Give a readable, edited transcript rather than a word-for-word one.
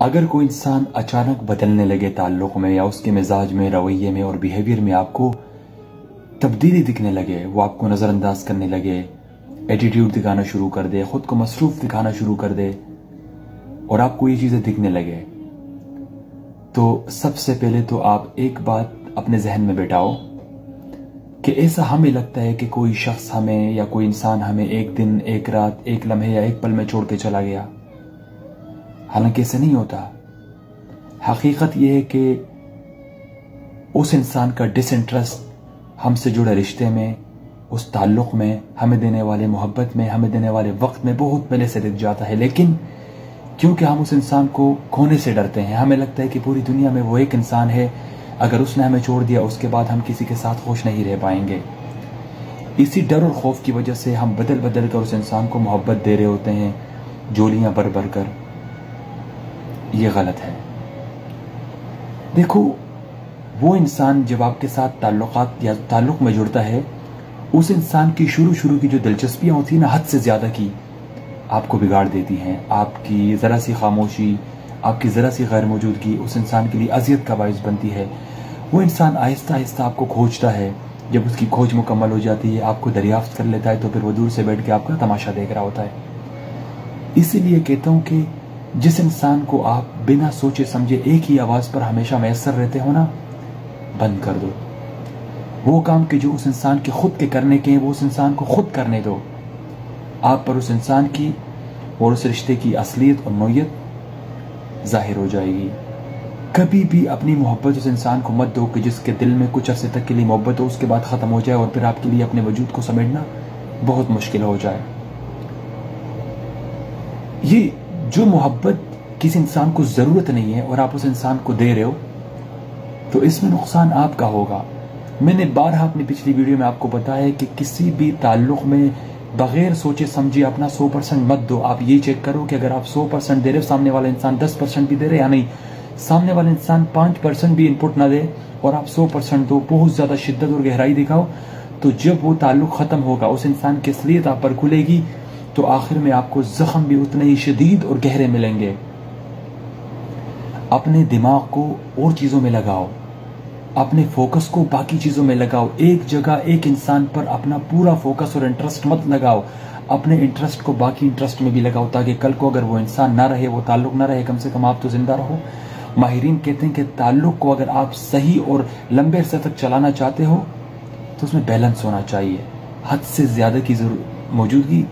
अगर कोई इंसान अचानक बदलने लगे ताल्लुक़ में या उसके मिजाज में, रवैये में और बिहेवियर में आपको तब्दीली दिखने लगे, वो आपको नज़रअंदाज करने लगे, एटीट्यूड दिखाना शुरू कर दे, ख़ुद को मसरूफ़ दिखाना शुरू कर दे और आपको ये चीज़ें दिखने लगे, तो सबसे पहले तो आप एक बात अपने जहन में बैठाओ कि ऐसा हमें लगता है कि कोई शख्स हमें या कोई इंसान हमें एक दिन, एक रात, एक लम्हे या एक पल में छोड़ के चला गया। हालांकि ऐसे नहीं होता। हकीकत यह है कि उस इंसान का डिसइंटरेस्ट हमसे जुड़े रिश्ते में, उस ताल्लुक़ में, हमें देने वाले मोहब्बत में, हमें देने वाले वक्त में बहुत पहले से दिख जाता है। लेकिन क्योंकि हम उस इंसान को खोने से डरते हैं, हमें लगता है कि पूरी दुनिया में वो एक इंसान है, अगर उसने हमें छोड़ दिया उसके बाद हम किसी के साथ खुश नहीं रह पाएंगे। इसी डर और खौफ की वजह से हम बदल बदल कर उस इंसान को मोहब्बत दे रहे होते हैं, जोलियां भर भर कर। ये गलत है। देखो, वो इंसान जब आपके साथ ताल्लुकात या ताल्लुक़ में जुड़ता है, उस इंसान की शुरू की जो दिलचस्पियाँ होती हैं ना, हद से ज़्यादा की आपको बिगाड़ देती हैं। आपकी ज़रा सी खामोशी, आपकी ज़रा सी गैर मौजूदगी उस इंसान के लिए अज़ियत का बाइस बनती है। वो इंसान आहिस्ता आहिस्ता आपको खोजता है। जब उसकी खोज मुकम्मल हो जाती है, आपको दरियाफ्त कर लेता है, तो फिर वो दूर से बैठ के आपका तमाशा देख रहा होता है। इसीलिए कहता हूँ कि जिस इंसान को आप बिना सोचे समझे एक ही आवाज़ पर हमेशा मैसर रहते हो ना, बंद कर दो। वो काम कि जो उस इंसान के खुद के करने के हैं, वो उस इंसान को खुद करने दो। आप पर उस इंसान की और उस रिश्ते की असलियत और नौयत जाहिर हो जाएगी। कभी भी अपनी मोहब्बत उस इंसान को मत दो कि जिसके दिल में कुछ अरसे तक के लिए मोहब्बत हो, उसके बाद ख़त्म हो जाए और फिर आपके लिए अपने वजूद को समेटना बहुत मुश्किल हो जाए। ये जो मोहब्बत किसी इंसान को ज़रूरत नहीं है और आप उस इंसान को दे रहे हो, तो इसमें नुकसान आपका होगा। मैंने बारहा अपनी पिछली वीडियो में आपको बताया है कि किसी भी ताल्लुक़ में बग़ैर सोचे समझे अपना 100% मत दो। आप ये चेक करो कि अगर आप 100% दे रहे हो, सामने वाला इंसान 10% भी दे रहे या नहीं। सामने वाला इंसान 5% भी इनपुट ना दे और आप 100% दो, बहुत ज़्यादा शिद्दत और गहराई दिखाओ, तो जब वो ताल्लुक़ ख़त्म होगा, उस इंसान की असलियत आप पर खुलेगी, तो आखिर में आपको ज़ख्म भी उतने ही शदीद और गहरे मिलेंगे। अपने दिमाग को और चीज़ों में लगाओ, अपने फोकस को बाकी चीज़ों में लगाओ। एक जगह एक इंसान पर अपना पूरा फोकस और इंटरेस्ट मत लगाओ। अपने इंटरेस्ट को बाकी इंटरेस्ट में भी लगाओ, ताकि कल को अगर वो इंसान ना रहे, वो ताल्लुक़ ना रहे, कम से कम आप तो ज़िंदा रहो। माहिरीन कहते हैं कि ताल्लुक़ को अगर आप सही और लंबे अरसे तक चलाना चाहते हो, तो उसमें बैलेंस होना चाहिए। हद से ज़्यादा की मौजूदगी